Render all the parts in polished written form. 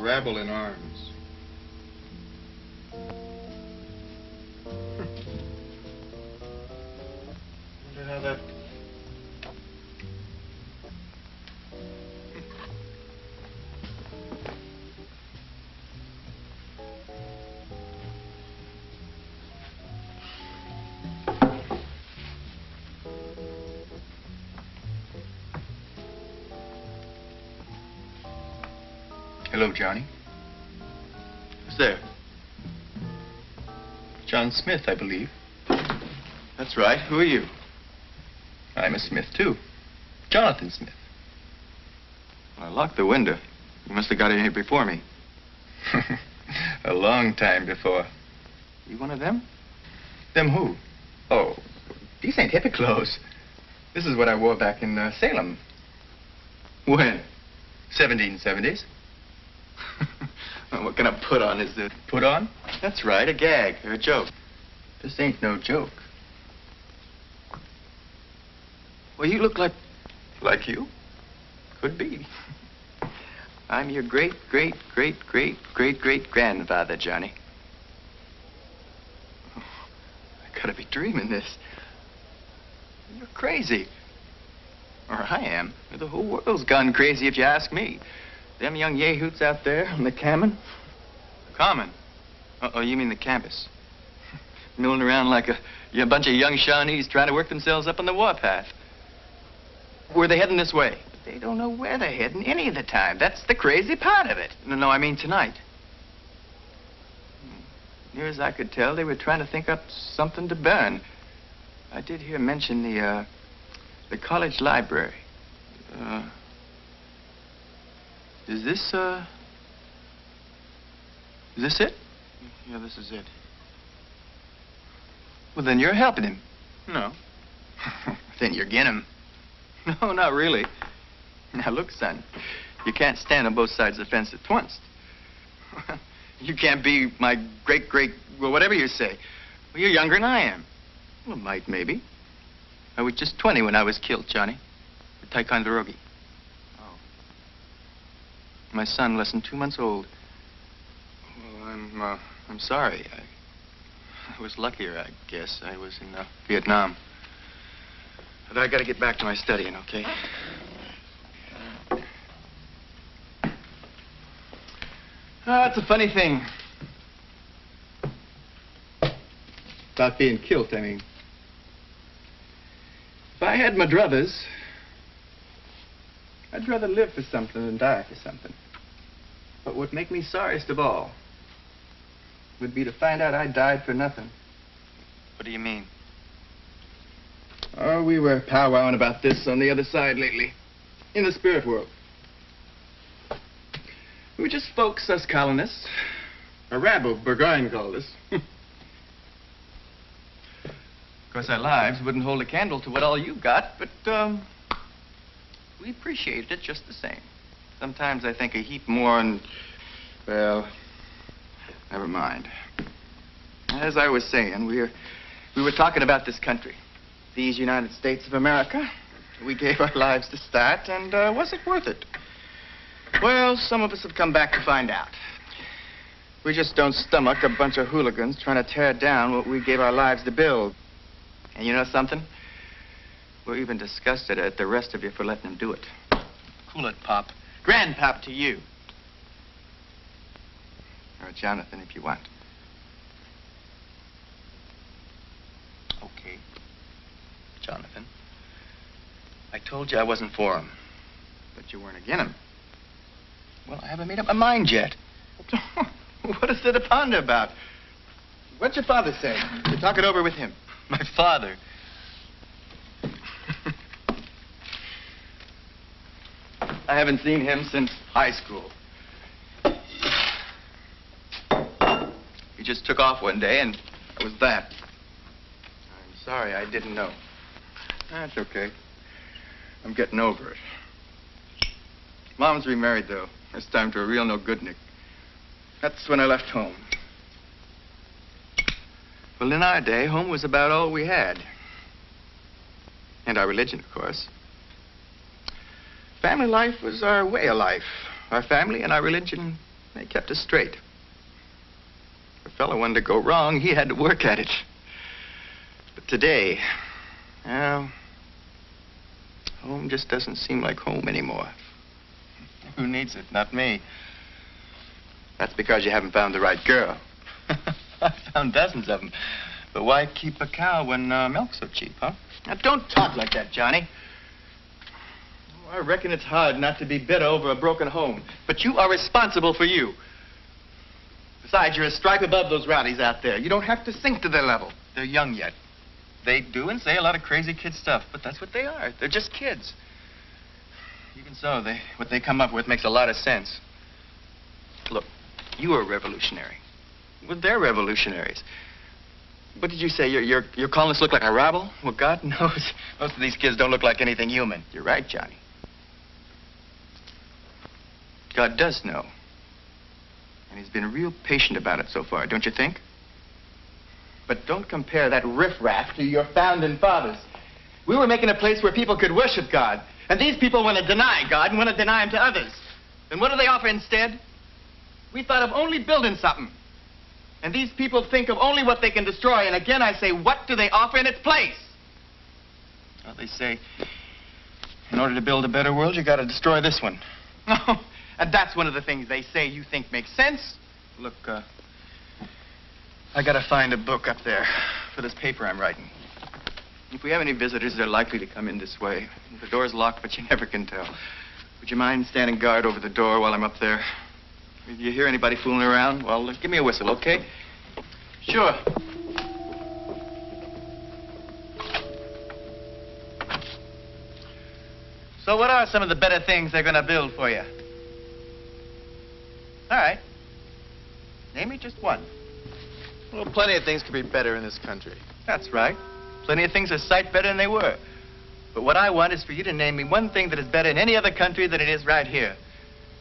rabble in arms. Wonder how that... Hello, Johnny. Who's there? John Smith, I believe. That's right. Who are you? I'm a Smith, too. Jonathan Smith. I locked the window. You must have got in here before me. A long time before. You one of them? Them who? Oh, these ain't hippie clothes. This is what I wore back in Salem. When? 1770s. Well, what kind of put on is this? Put on? That's right, a gag or a joke. This ain't no joke. Well, you look like... Like you? Could be. I'm your great-great-great-great-great-great-grandfather, Johnny. Oh, I gotta be dreaming this. You're crazy. Or I am. The whole world's gone crazy if you ask me. Them young yahoots out there on the Common? Common? Oh, you mean the campus. Milling around like a bunch of young Shawnees trying to work themselves up on the warpath. Were they heading this way? They don't know where they're heading any of the time. That's the crazy part of it. No, I mean tonight. Near as I could tell, they were trying to think up something to burn. I did hear mention the college library. Is this it? Yeah, this is it. Well, then you're helping him. No. Then you're getting him. No, not really. Now, look, son, you can't stand on both sides of the fence at once. You can't be my great-great, well, whatever you say. Well, you're younger than I am. Well, maybe. I was just 20 when I was killed, Johnny. At Ticonderoga. Oh. My son, less than 2 months old. Well, I'm sorry. I was luckier, I guess. I was in Vietnam. But I gotta get back to my studying, okay? It's a funny thing. About being killed, I mean. If I had my druthers, I'd rather live for something than die for something. But what'd make me sorriest of all would be to find out I died for nothing. What do you mean? Oh, we were powwowing about this on the other side lately, in the spirit world. We were just folks, us colonists. A rabble, Burgoyne called us. Of course, our lives wouldn't hold a candle to what all you got, but, we appreciated it just the same. Sometimes I think a heap more and, well, never mind. As I was saying, we were talking about this country, these United States of America. We gave our lives to start, and was it worth it? Well, some of us have come back to find out. We just don't stomach a bunch of hooligans trying to tear down what we gave our lives to build. And you know something? We're even disgusted at the rest of you for letting them do it. Cool it, Pop. Grandpop to you. Or Jonathan, if you want. Okay. Jonathan. I told you I wasn't for him. But you weren't against him. Well, I haven't made up my mind yet. What is there to ponder about? What'd your father say? You talk it over with him. My father? I haven't seen him since high school. He just took off one day, and that was that. I'm sorry, I didn't know. That's okay. I'm getting over it. Mom's remarried, though. This time to a real no-good-nick. That's when I left home. Well, in our day, home was about all we had. And our religion, of course. Family life was our way of life. Our family and our religion They kept us straight. If a fellow wanted to go wrong, he had to work at it. But today, well, home just doesn't seem like home anymore. Who needs it? Not me. That's because you haven't found the right girl. I found dozens of them. But why keep a cow when milk's so cheap, huh? Now, don't talk like that, Johnny. Oh, I reckon it's hard not to be bitter over a broken home. But you are responsible for you. Besides, you're a stripe above those rowdies out there. You don't have to sink to their level. They're young yet. They do and say a lot of crazy kid stuff, but that's what they are. They're just kids. Even so, what they come up with makes a lot of sense. Look, you are a revolutionary. Well, they're revolutionaries. What did you say? You're calling us look like a rabble? Well, God knows, most of these kids don't look like anything human. You're right, Johnny. God does know. And he's been real patient about it so far, don't you think? But don't compare that riffraff to your founding fathers. We were making a place where people could worship God. And these people want to deny God and want to deny him to others. Then what do they offer instead? We thought of only building something. And these people think of only what they can destroy. And again, I say, what do they offer in its place? Well, they say, in order to build a better world, you got to destroy this one. And that's one of the things they say you think makes sense. Look, I got to find a book up there for this paper I'm writing. If we have any visitors, they're likely to come in this way. The door's locked, but you never can tell. Would you mind standing guard over the door while I'm up there? If you hear anybody fooling around, well, give me a whistle, okay? Sure. So what are some of the better things they're going to build for you? All right. Name me just one. Well, plenty of things could be better in this country. That's right. Plenty of things are sight better than they were. But what I want is for you to name me one thing that is better in any other country than it is right here.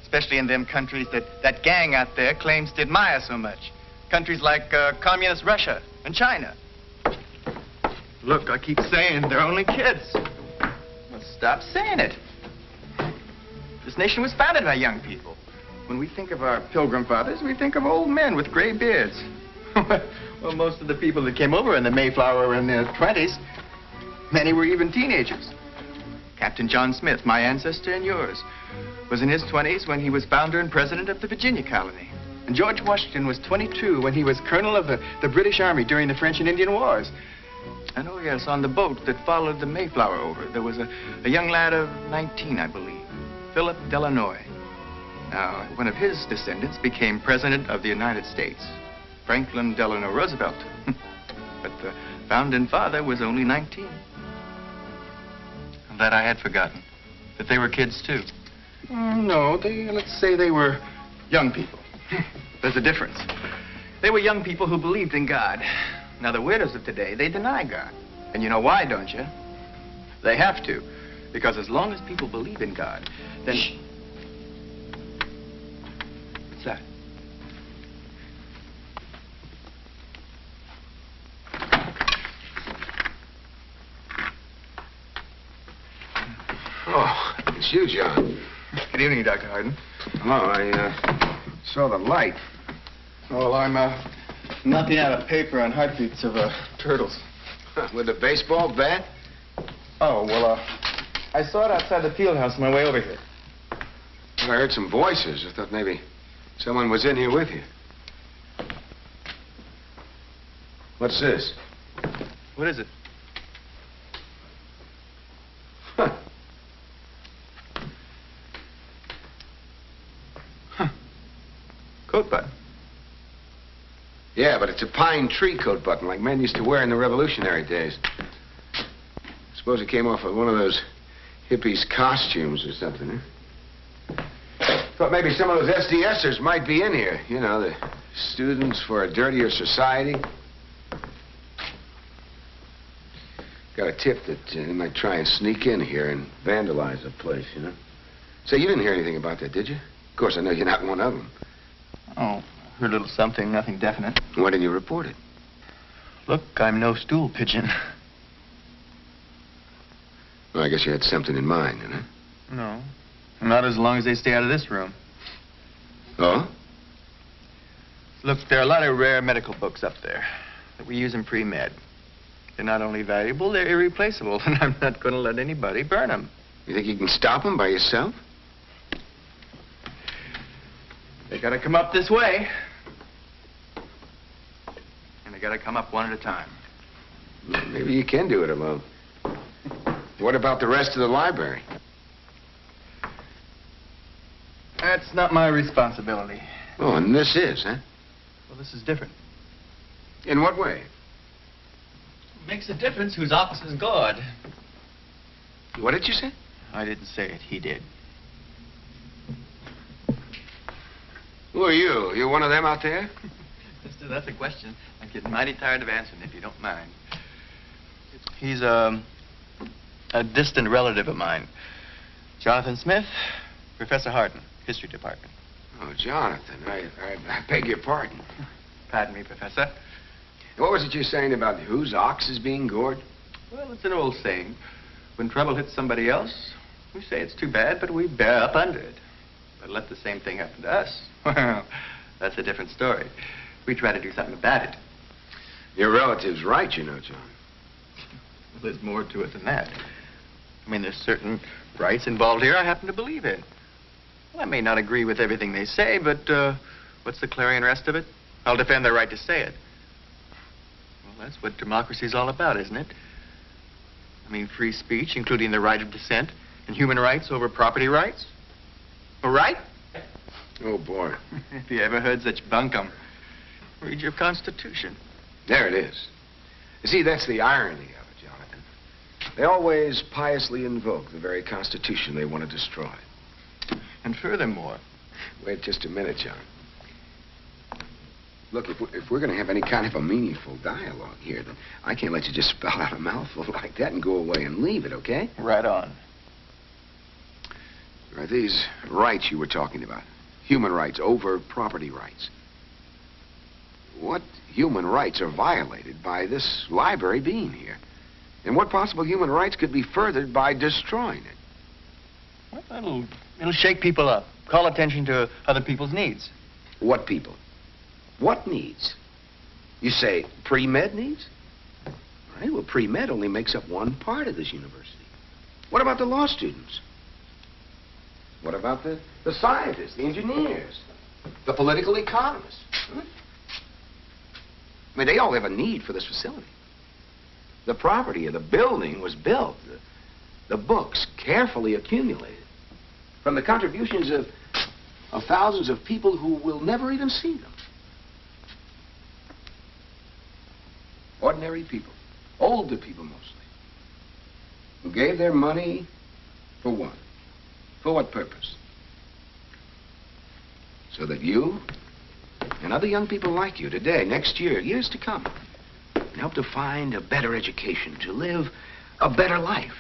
Especially in them countries that gang out there claims to admire so much. Countries like communist Russia and China. Look, I keep saying they're only kids. Well, stop saying it. This nation was founded by young people. When we think of our Pilgrim Fathers, we think of old men with gray beards. Well, most of the people that came over in the Mayflower were in their 20s. Many were even teenagers. Captain John Smith, my ancestor and yours, was in his 20s when he was founder and president of the Virginia colony. And George Washington was 22 when he was colonel of the British Army during the French and Indian Wars. And oh, yes, on the boat that followed the Mayflower over, there was a young lad of 19, I believe, Philip Delanoy. Now, one of his descendants became president of the United States, Franklin Delano Roosevelt. But the founding father was only 19. That I had forgotten. That they were kids, too. No, let's say they were young people. There's a difference. They were young people who believed in God. Now, the weirdos of today, they deny God. And you know why, don't you? They have to. Because as long as people believe in God, then... Shh. What's that? Oh, it's you, John. Good evening, Dr. Hardin. Hello, I saw the light. Well, I'm knocking out a paper on heartbeats of turtles. With a baseball bat? Oh, well, I saw it outside the field house on my way over here. Well, I heard some voices. I thought maybe someone was in here with you. What's this? What is it? Huh. Coat button. Yeah, but it's a pine tree coat button like men used to wear in the Revolutionary days. I suppose it came off of one of those hippies' costumes or something, huh? Thought maybe some of those SDSers might be in here. You know, the Students for a Dirtier Society. Got a tip that they might try and sneak in here and vandalize the place, you know. Say, you didn't hear anything about that, did you? Of course, I know you're not one of them. Oh, heard a little something, nothing definite. Why didn't you report it? Look, I'm no stool pigeon. Well, I guess you had something in mind, you know? No. Not as long as they stay out of this room. Oh? Look, there are a lot of rare medical books up there that we use in pre-med. They're not only valuable, they're irreplaceable, and I'm not going to let anybody burn them. You think you can stop them by yourself? They got to come up this way. And they got to come up one at a time. Well, maybe you can do it alone. What about the rest of the library? That's not my responsibility. Oh, and this is, huh? Well, this is different. In what way? It makes a difference whose office is guard. What did you say? I didn't say it. He did. Who are you? You one of them out there? Mister, that's a question I'm getting mighty tired of answering, if you don't mind. He's a distant relative of mine. Jonathan Smith, Professor Hardin, History Department. Oh, Jonathan, I beg your pardon. Pardon me, Professor. What was it you were saying about whose ox is being gored? Well, it's an old saying. When trouble hits somebody else, we say it's too bad, but we bear up under it. But let the same thing happen to us. Well, that's a different story. We try to do something about it. Your relative's right, you know, John. Well, there's more to it than that. I mean, there's certain rights involved here I happen to believe in. Well, I may not agree with everything they say, but what's the clarion rest of it? I'll defend their right to say it. Well, that's what democracy's all about, isn't it? I mean, free speech, including the right of dissent, and human rights over property rights. All right? Oh, boy. If you ever heard such bunkum, read your Constitution. There it is. You see, that's the irony of it, Jonathan. They always piously invoke the very Constitution they want to destroy. And furthermore... Wait just a minute, John. Look, if we're going to have any kind of a meaningful dialogue here, then I can't let you just spout out a mouthful like that and go away and leave it, okay? Right on. Are these rights you were talking about? Human rights over property rights. What human rights are violated by this library being here? And what possible human rights could be furthered by destroying it? Well, it'll shake people up, call attention to other people's needs. What people? What needs? You say pre-med needs? All right, well, pre-med only makes up one part of this university. What about the law students? What about the scientists, the engineers, the political economists? Huh? I mean, they all have a need for this facility. The property of the building was built, the books carefully accumulated from the contributions of thousands of people who will never even see them. Ordinary people, older people mostly, who gave their money for what? For what purpose? So that you and other young people like you today, next year, years to come, can help to find a better education, to live a better life.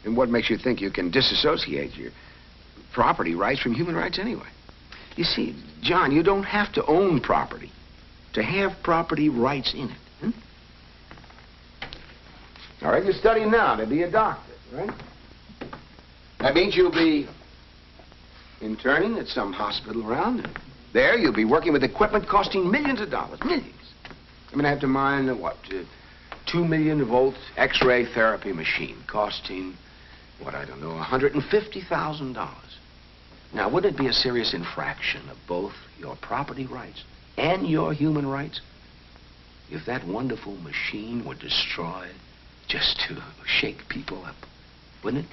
And what makes you think you can disassociate your property rights from human rights anyway? You see, John, you don't have to own property to have property rights in it. Hmm? All right, you're studying now to be a doctor, right? That means you'll be interning at some hospital around. And there, you'll be working with equipment costing millions of dollars, millions. I mean, I have to mine, what, 2 million volt X-ray therapy machine costing, what, I don't know, $150,000. Now, wouldn't it be a serious infraction of both your property rights and your human rights if that wonderful machine were destroyed just to shake people up? Wouldn't it?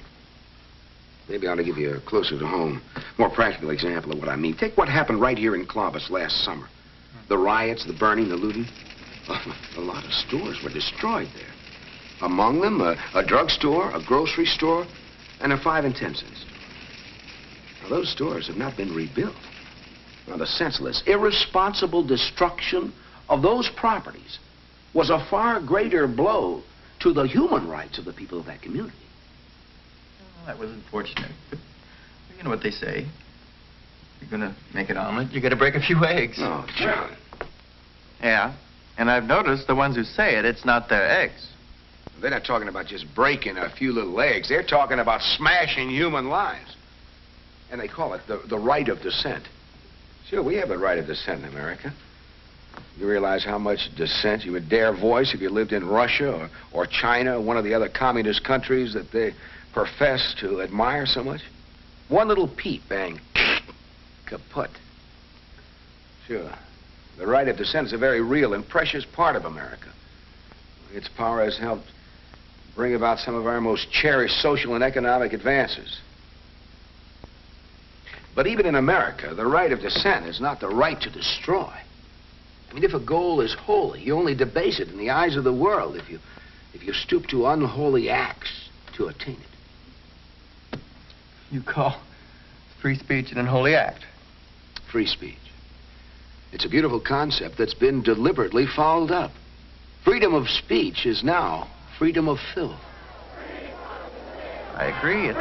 Maybe I ought to give you a closer to home, more practical example of what I mean. Take what happened right here in Clovis last summer. The riots, the burning, the looting. A lot of stores were destroyed there. Among them, a drugstore, a grocery store, and a 5 and 10 cent store. Now, those stores have not been rebuilt. Now, the senseless, irresponsible destruction of those properties was a far greater blow to the human rights of the people of that community. Well, that was unfortunate, but you know what they say. If you're gonna make an omelet, you gotta break a few eggs. Oh, John. Yeah, and I've noticed the ones who say it, it's not their eggs. They're not talking about just breaking a few little eggs. They're talking about smashing human lives. And they call it the right of dissent. Sure, we have a right of dissent in America. You realize how much dissent you would dare voice if you lived in Russia or China or one of the other communist countries that they profess to admire so much? One little peep, bang, kaput. Sure. The right of dissent is a very real and precious part of America. Its power has helped bring about some of our most cherished social and economic advances. But even in America, the right of dissent is not the right to destroy. I mean, if a goal is holy, you only debase it in the eyes of the world if you stoop to unholy acts to attain it. You call free speech an unholy act? Free speech. It's a beautiful concept that's been deliberately fouled up. Freedom of speech is now freedom of filth. I agree.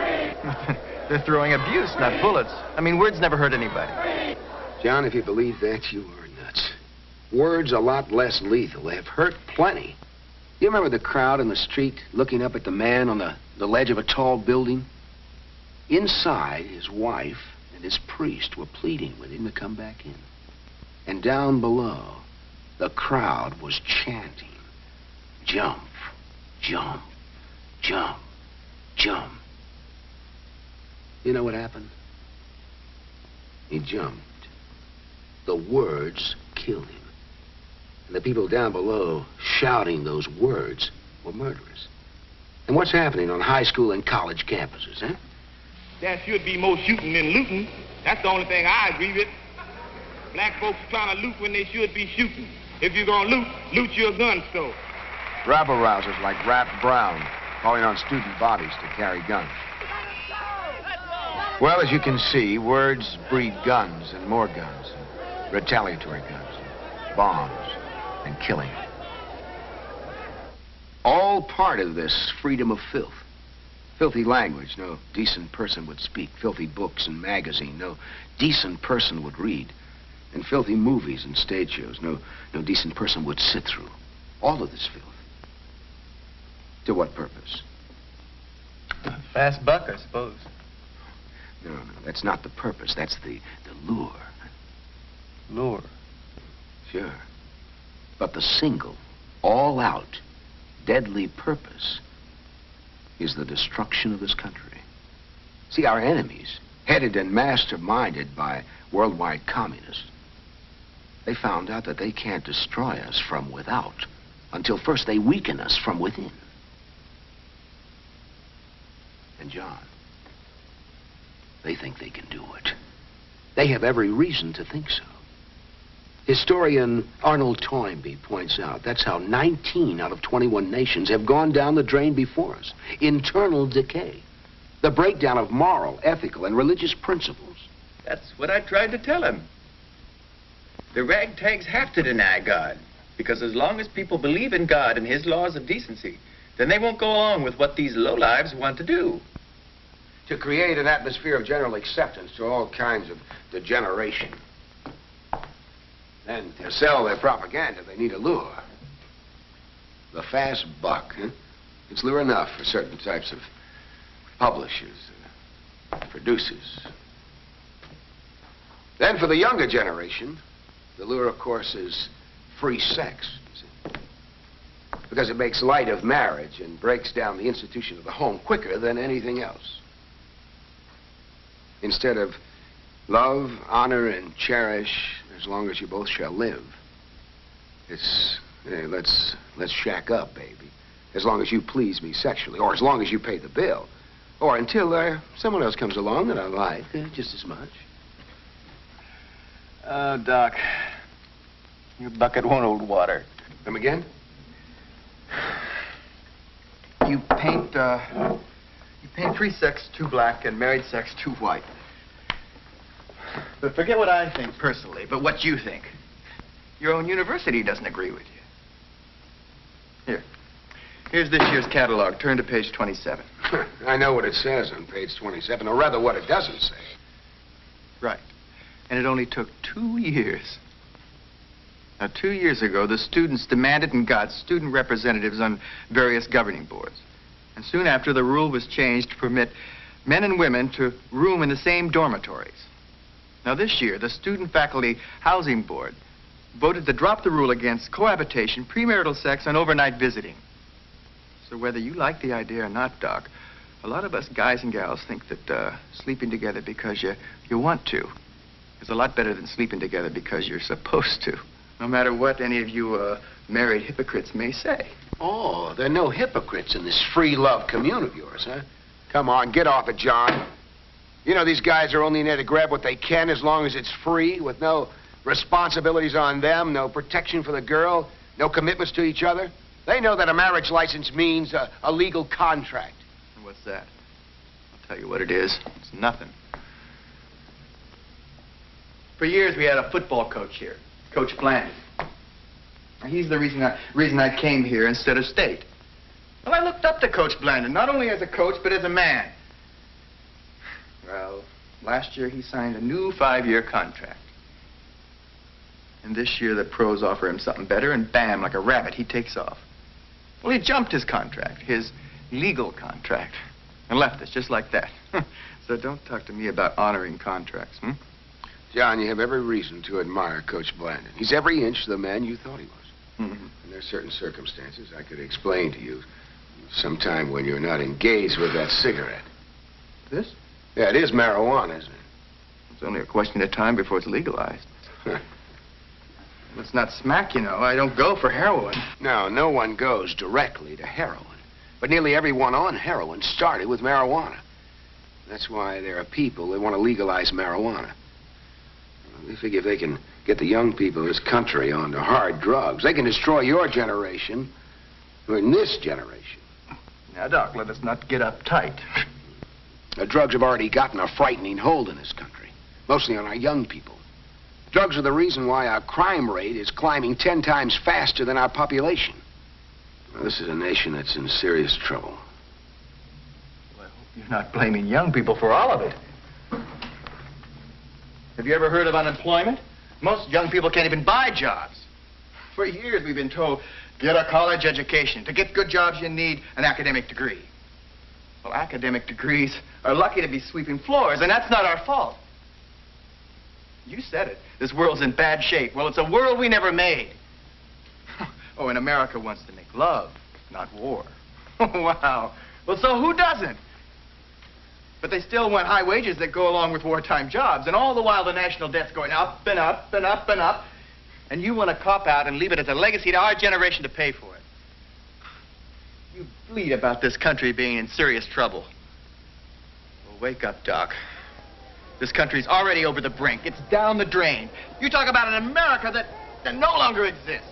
They're throwing abuse, not bullets. I mean, words never hurt anybody. John, if you believe that, you are nuts. Words a lot less lethal. They have hurt plenty. You remember the crowd in the street looking up at the man on the ledge of a tall building? Inside, his wife and his priest were pleading with him to come back in. And down below, the crowd was chanting, jump, jump, jump, jump. You know what happened? He jumped. The words killed him. And the people down below shouting those words were murderous. And what's happening on high school and college campuses, huh? There should be more shooting than looting. That's the only thing I agree with. Black folks trying to loot when they should be shooting. If you're gonna loot your gun store. Rabble-rousers like Rap Brown calling on student bodies to carry guns. Well, as you can see, words breed guns and more guns, and retaliatory guns, and bombs, and killing. All part of this freedom of filth. Filthy language no decent person would speak. Filthy books and magazines no decent person would read. And filthy movies and stage shows no decent person would sit through. All of this filth. To what purpose? Fast buck, I suppose. No, that's not the purpose. That's the lure. Lure. Sure. But the single, all-out, deadly purpose is the destruction of this country. See, our enemies, headed and masterminded by worldwide communists, they found out that they can't destroy us from without until first they weaken us from within. And John, they think they can do it. They have every reason to think so. Historian Arnold Toynbee points out that's how 19 out of 21 nations have gone down the drain before us. Internal decay. The breakdown of moral, ethical, and religious principles. That's what I tried to tell him. The ragtags have to deny God, because as long as people believe in God and his laws of decency, then they won't go along with what these lowlives want to do. To create an atmosphere of general acceptance to all kinds of degeneration. And to sell their propaganda, they need a lure. The fast buck, huh? It's lure enough for certain types of publishers, producers. Then for the younger generation, the lure, of course, is free sex, you see. Because it makes light of marriage and breaks down the institution of the home quicker than anything else. Instead of love, honor, and cherish, as long as you both shall live, it's, hey, let's shack up, baby. As long as you please me sexually, or as long as you pay the bill. Or until someone else comes along that I like just as much. Oh, Doc, your bucket won't hold water. Come again? You paint free sex too black and married sex too white. But forget what I think personally, but what you think. Your own university doesn't agree with you. Here's this year's catalog. Turn to page 27. I know what it says on page 27, or rather what it doesn't say. Right. And it only took 2 years. Now, 2 years ago, the students demanded and got student representatives on various governing boards. And soon after, the rule was changed to permit men and women to room in the same dormitories. Now, this year, the Student Faculty Housing Board voted to drop the rule against cohabitation, premarital sex, and overnight visiting. So whether you like the idea or not, Doc, a lot of us guys and gals think that sleeping together because you want to is a lot better than sleeping together because you're supposed to, no matter what any of you married hypocrites may say. Oh, there are no hypocrites in this free love commune of yours, huh? Come on, get off it, John. You know, these guys are only in there to grab what they can as long as it's free, with no responsibilities on them, no protection for the girl, no commitments to each other. They know that a marriage license means a legal contract. What's that? I'll tell you what it is. It's nothing. For years, we had a football coach here, Coach Blandon. He's the reason I came here instead of state. Well, I looked up to Coach Blandon, not only as a coach, but as a man. Well, last year he signed a new 5-year contract. And this year the pros offer him something better, and bam, like a rabbit, he takes off. Well, he jumped his contract, his legal contract, and left us just like that. So don't talk to me about honoring contracts, hmm? John, you have every reason to admire Coach Blandon. He's every inch the man you thought he was. Mm-hmm. And there's certain circumstances I could explain to you sometime when you're not engaged with that cigarette. This? Yeah, it is marijuana, isn't it? It's only a question of time before it's legalized. Let's not smack, you know. I don't go for heroin. No, no one goes directly to heroin. But nearly everyone on heroin started with marijuana. That's why there are people that want to legalize marijuana. They figure if they can get the young people of this country onto hard drugs, they can destroy your generation, or in this generation. Now, Doc, let us not get uptight. The drugs have already gotten a frightening hold in this country, mostly on our young people. Drugs are the reason why our crime rate is climbing 10 times faster than our population. Well, this is a nation that's in serious trouble. Well, I hope you're not blaming young people for all of it. Have you ever heard of unemployment? Most young people can't even buy jobs. For years, we've been told, get a college education. To get good jobs, you need an academic degree. Well, academic degrees are lucky to be sweeping floors, and that's not our fault. You said it. This world's in bad shape. Well, it's a world we never made. Oh, and America wants to make love, not war. Wow. Well, so who doesn't? But they still want high wages that go along with wartime jobs, and all the while the national debt's going up and up and up and up. And you want to cop out and leave it as a legacy to our generation to pay for it. You bleat about this country being in serious trouble. Well, wake up, Doc. This country's already over the brink. It's down the drain. You talk about an America that no longer exists.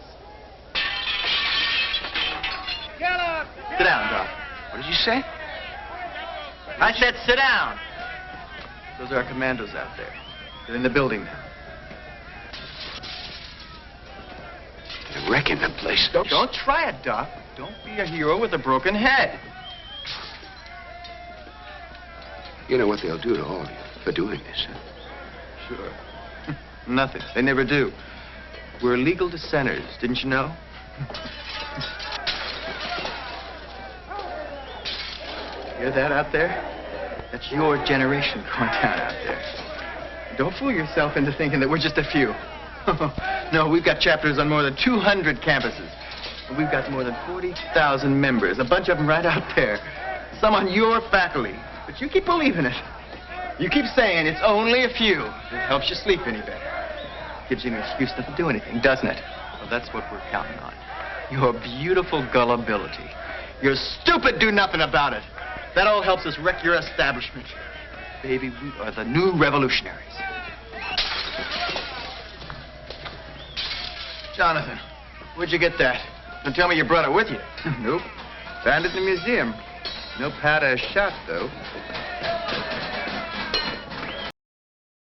Get up! Sit down, Doc. What did you say? I said sit down. Those are our commandos out there. They're in the building now. They're wrecking the place. Don't try it, Doc. Don't be a hero with a broken head. You know what they'll do to all of you for doing this, huh? Sure. Nothing. They never do. We're legal dissenters, didn't you know? Hear that out there? That's your generation going down out there. Don't fool yourself into thinking that we're just a few. No, we've got chapters on more than 200 campuses. And we've got more than 40,000 members, a bunch of them right out there. Some on your faculty. But you keep believing it. You keep saying it's only a few. It helps you sleep any better. Gives you an excuse not to do anything, doesn't it? Well, that's what we're counting on. Your beautiful gullibility. Your stupid do nothing about it. That all helps us wreck your establishment. Baby, we are the new revolutionaries. Jonathan, where'd you get that? Don't tell me you brought it with you. Nope. Found it in the museum. No powder shot, though.